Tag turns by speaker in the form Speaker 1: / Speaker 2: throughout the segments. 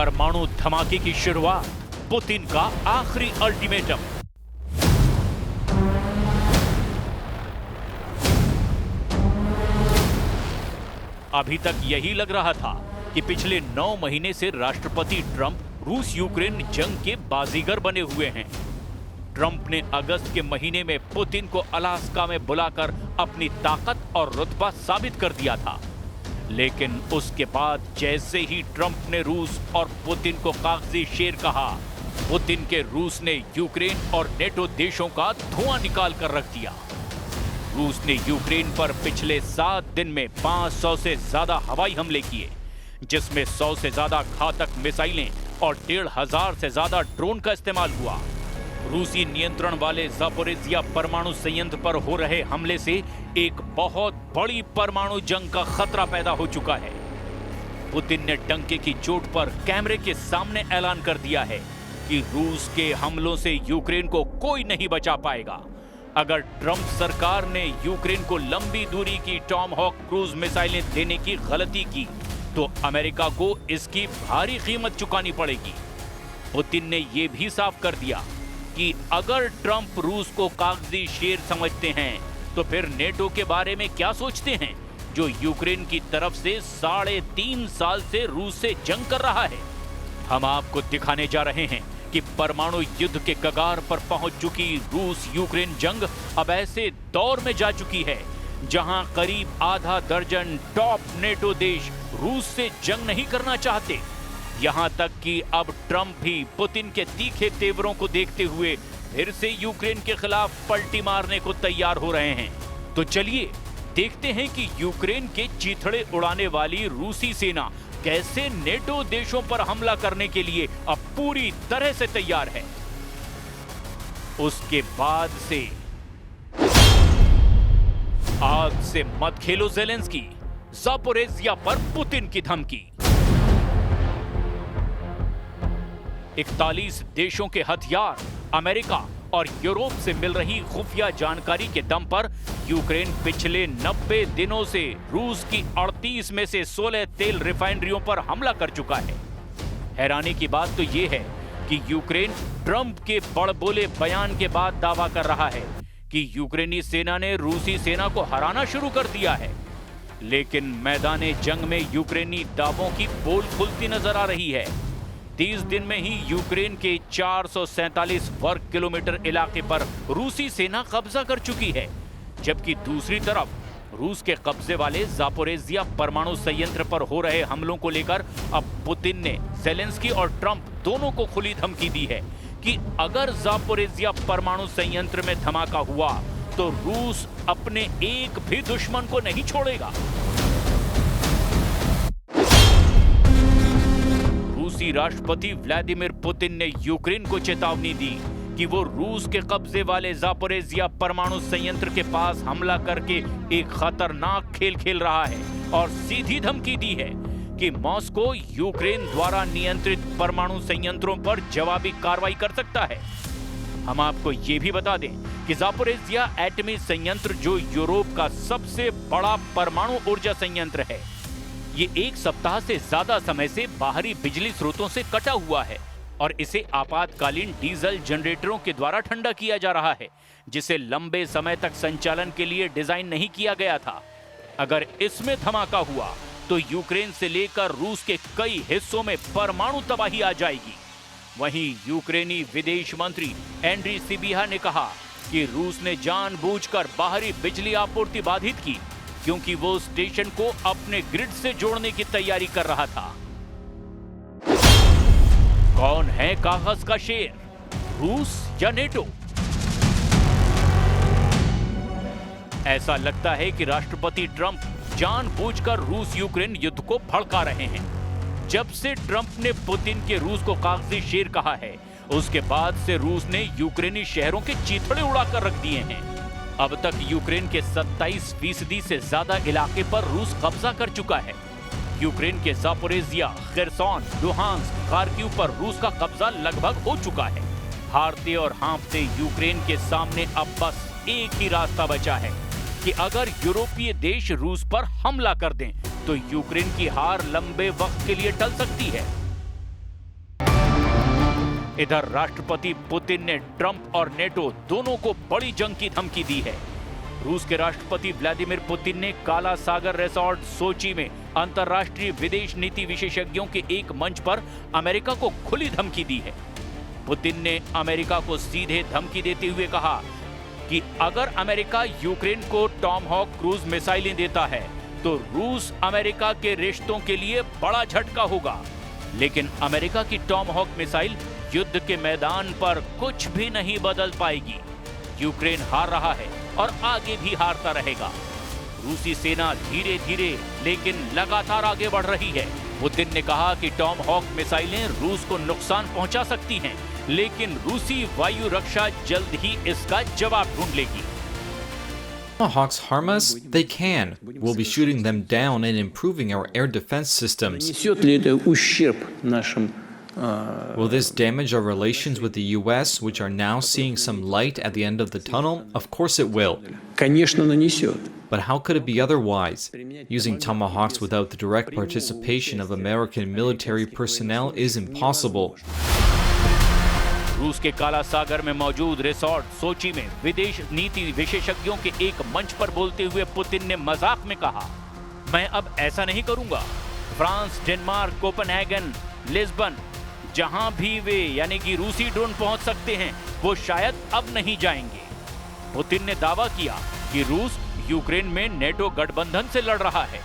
Speaker 1: परमाणु धमाके की शुरुआत, पुतिन का आखिरी अल्टीमेटम। अभी तक यही लग रहा था कि पिछले 9 महीने से राष्ट्रपति ट्रंप रूस यूक्रेन जंग के बाजीगर बने हुए हैं। ट्रंप ने अगस्त के महीने में पुतिन को अलास्का में बुलाकर अपनी ताकत और रुतबा साबित कर दिया था, लेकिन उसके बाद जैसे ही ट्रंप ने रूस और पुतिन को कागजी शेर कहा, पुतिन के रूस ने यूक्रेन और नेटो देशों का धुआं निकाल कर रख दिया। रूस ने यूक्रेन पर पिछले 7 दिन में 500 से ज्यादा हवाई हमले किए, जिसमें 100 से ज्यादा घातक मिसाइलें और 1,500 से ज्यादा ड्रोन का इस्तेमाल हुआ। रूसी नियंत्रण वाले ज़ापोरिज़िया परमाणु संयंत्र पर हो रहे हमले से एक बहुत बड़ी परमाणु जंग का खतरा पैदा हो चुका है। पुतिन ने डंके की चोट पर कैमरे के सामने ऐलान कर दिया है कि रूस के हमलों से यूक्रेन को कोई नहीं बचा पाएगा। अगर ट्रंप सरकार ने यूक्रेन को लंबी दूरी की टॉमहॉक क्रूज मिसाइलें देने की गलती की, तो अमेरिका को इसकी भारी कीमत चुकानी पड़ेगी। पुतिन ने यह भी साफ कर दिया कि अगर ट्रंप रूस को कागजी शेर समझते हैं, तो फिर नेटो के बारे में क्या सोचते हैं, जो यूक्रेन की तरफ से 3.5 साल से रूस से जंग कर रहा है। हम आपको दिखाने जा रहे हैं कि परमाणु युद्ध के कगार पर पहुंच चुकी रूस यूक्रेन जंग अब ऐसे दौर में जा चुकी है जहां करीब आधा दर्जन टॉप नेटो देश रूस से जंग नहीं करना चाहते। यहां तक कि अब ट्रंप भी पुतिन के तीखे तेवरों को देखते हुए फिर से यूक्रेन के खिलाफ पलटी मारने को तैयार हो रहे हैं। तो चलिए देखते हैं कि यूक्रेन के चीथड़े उड़ाने वाली रूसी सेना कैसे नेटो देशों पर हमला करने के लिए अब पूरी तरह से तैयार है। उसके बाद से आग से मत खेलो ज़ेलेंस्की, ज़ापोरिज़िया पर पुतिन की धमकी। 41 देशों के हथियार अमेरिका और यूरोप से मिल रही खुफिया जानकारी के दम पर यूक्रेन पिछले 90 दिनों से रूस की 38 में से 16 तेल रिफाइनरियों पर हमला कर चुका है। हैरानी की बात तो यह है कि यूक्रेन ट्रंप के बड़बोले बयान के बाद दावा कर रहा है कि यूक्रेनी सेना ने रूसी सेना को हराना शुरू कर दिया है, लेकिन मैदाने जंग में यूक्रेनी दावों की पोल खुलती नजर आ रही है। 30 दिन में ही यूक्रेन के 447 वर्ग किलोमीटर इलाके पर रूसी सेना कब्जा कर चुकी है, जबकि दूसरी तरफ रूस के कब्जे वाले ज़ापोरिज़िया परमाणु संयंत्र पर हो रहे हमलों को लेकर अब पुतिन ने ज़ेलेंस्की और ट्रंप दोनों को खुली धमकी दी है कि अगर ज़ापोरिज़िया परमाणु संयंत्र में धमाका हुआ तो रूस अपने एक भी दुश्मन को नहीं छोड़ेगा। रूसी राष्ट्रपति व्लादिमीर पुतिन ने यूक्रेन को चेतावनी दी कि वो रूस के कब्जे वाले ज़ापोरिज़िया परमाणु संयंत्र के पास हमला करके एक खतरनाक खेल खेल रहा है, और सीधी धमकी दी है कि मॉस्को यूक्रेन द्वारा नियंत्रित परमाणु संयंत्रों पर जवाबी कार्रवाई कर सकता है। हम आपको ये भी बता दें कि ज़ापोरिज़िया एटमी संयंत्र, जो यूरोप का सबसे बड़ा परमाणु ऊर्जा संयंत्र है, ये 1 सप्ताह से ज्यादा समय से बाहरी बिजली स्रोतों से कटा हुआ है और इसे आपातकालीन डीजल जनरेटरों के द्वारा ठंडा किया जा रहा है, जिसे लंबे समय तक संचालन के लिए डिजाइन नहीं किया गया था। अगर इसमें धमाका हुआ तो यूक्रेन से लेकर रूस के कई हिस्सों में परमाणु तबाही आ जाएगी। वहीं यूक्रेनी विदेश मंत्री एंड्री सिबिहा ने कहा कि रूस ने जानबूझकर बाहरी बिजली आपूर्ति बाधित की, क्योंकि वो स्टेशन को अपने ग्रिड से जोड़ने की तैयारी कर रहा था। कौन है कागज का शेर, रूस या नेटो? ऐसा लगता है कि राष्ट्रपति ट्रंप जानबूझकर रूस यूक्रेन युद्ध को भड़का रहे हैं। जब से ट्रंप ने पुतिन के रूस को कागजी शेर कहा है, उसके बाद से रूस ने यूक्रेनी शहरों के चीथड़े उड़ाकर रख दिए हैं। अब तक यूक्रेन के 27% से ज्यादा इलाके पर रूस कब्जा कर चुका है। यूक्रेन के ज़ापोरिज़िया, खेरसोन, लुहांस्क, खार्किव पर रूस का कब्जा लगभग हो चुका है। हारते और हाँफते यूक्रेन के सामने अब बस एक ही रास्ता बचा है कि अगर यूरोपीय देश रूस पर हमला कर दें तो यूक्रेन की हार लंबे वक्त के लिए टल सकती है। इधर राष्ट्रपति पुतिन ने ट्रंप और नेटो दोनों को बड़ी जंग की धमकी दी है। रूस के राष्ट्रपति व्लादिमीर पुतिन ने काला सागर रिसोर्ट सोची में अंतर्राष्ट्रीय विदेश नीति विशेषज्ञों के एक मंच पर अमेरिका को खुली धमकी दी है। पुतिन ने अमेरिका को सीधे धमकी देते हुए कहा कि अगर अमेरिका यूक्रेन को टॉमहॉक क्रूज मिसाइलें देता है तो रूस अमेरिका के रिश्तों के लिए बड़ा झटका होगा। लेकिन अमेरिका की टॉमहॉक मिसाइल युद्ध के मैदान पर कुछ भी नहीं बदल पाएगी। यूक्रेन हार रहा है और आगे भी हारता रहेगा। रूसी सेना धीरे धीरे लेकिन लगातार आगे बढ़ रही है। पुतिन ने कहा कि टॉमहॉक मिसाइलें रूस को नुकसान पहुंचा सकती हैं, लेकिन रूसी वायु रक्षा जल्द ही इसका जवाब ढूंढ लेगी।
Speaker 2: Tomahawks harm us? They can. We'll be shooting them down and improving our air defense systems.
Speaker 3: Несет ли это ущерб нашим?
Speaker 2: Will this damage our relations with the US, which are now seeing some light at the end of the tunnel? Of course it will.
Speaker 3: Конечно, нанесет.
Speaker 2: But how could it be otherwise? Using Tomahawks without the direct participation of American military personnel is impossible.
Speaker 1: रूस के काला सागर में मौजूद resort सोची में विदेश नीति विशेषज्ञों के एक मंच पर बोलते हुए पुतिन ने मजाक में कहा, मैं अब ऐसा नहीं करूंगा। फ्रांस, डेनमार्क, कोपेनहेगन, लिस्बन, जहां भी वे यानी कि रूसी ड्रोन पहुंच सकते हैं, वो शायद अब नहीं जाएंगे। पुतिन ने दावा किया कि रूस यूक्रेन में नेटो गठबंधन से लड़ रहा है।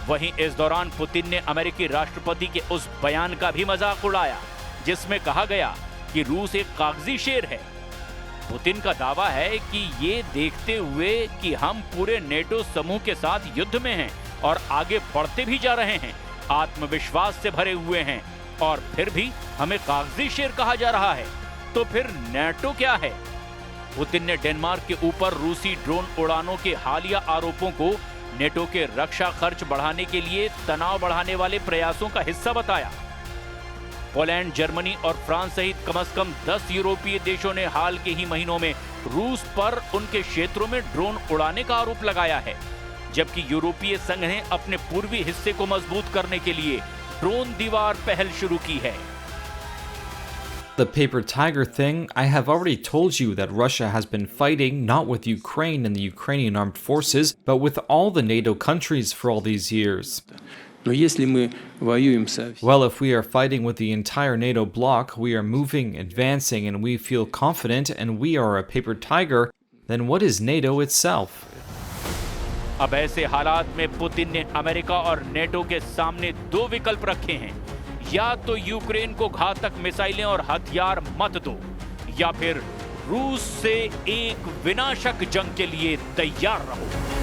Speaker 1: वहीं इस दौरान पुतिन ने अमेरिकी राष्ट्रपति के उस बयान का भी मजाक उड़ाया जिसमें कहा गया कि रूस एक कागजी शेर है। पुतिन का दावा है कि ये देखते हुए कि हम पूरे नेटो समूह के साथ युद्ध में हैं और आगे बढ़ते भी जा रहे हैं, आत्मविश्वास से भरे हुए हैं, और फिर भी हमें कागजी शेर कहा जा रहा है, तो फिर नेटो क्या है? पुतिन ने डेनमार्क के ऊपर रूसी ड्रोन उड़ानों के हालिया आरोपों को नेटो के रक्षा खर्च बढ़ाने के लिए तनाव बढ़ाने वाले प्रयासों का हिस्सा बताया। पोलैंड, जर्मनी और फ्रांस सहित कम से कम 10 यूरोपीय देशों ने हाल के ही महीनों में रूस पर उनके क्षेत्रों में ड्रोन उड़ाने का आरोप लगाया है, जबकि यूरोपीय संघ ने अपने पूर्वी हिस्से को मजबूत करने के लिए ड्रोन दीवार पहल शुरू की है।
Speaker 2: The paper tiger thing, I have already told you that Russia has been fighting not with Ukraine and the Ukrainian armed forces, but with all the NATO countries for all these years.
Speaker 3: Но если мы воюем со
Speaker 2: Well, if we are fighting with the entire NATO bloc, we are moving, advancing, and we feel confident, and we are a paper tiger, then what is NATO itself?
Speaker 1: अब ऐसे हालात में Putin ने America और NATO के सामने दो विकल्प रखे हैं, या तो यूक्रेन को घातक मिसाइलें और हथियार मत दो, या फिर रूस से एक विनाशक जंग के लिए तैयार रहो।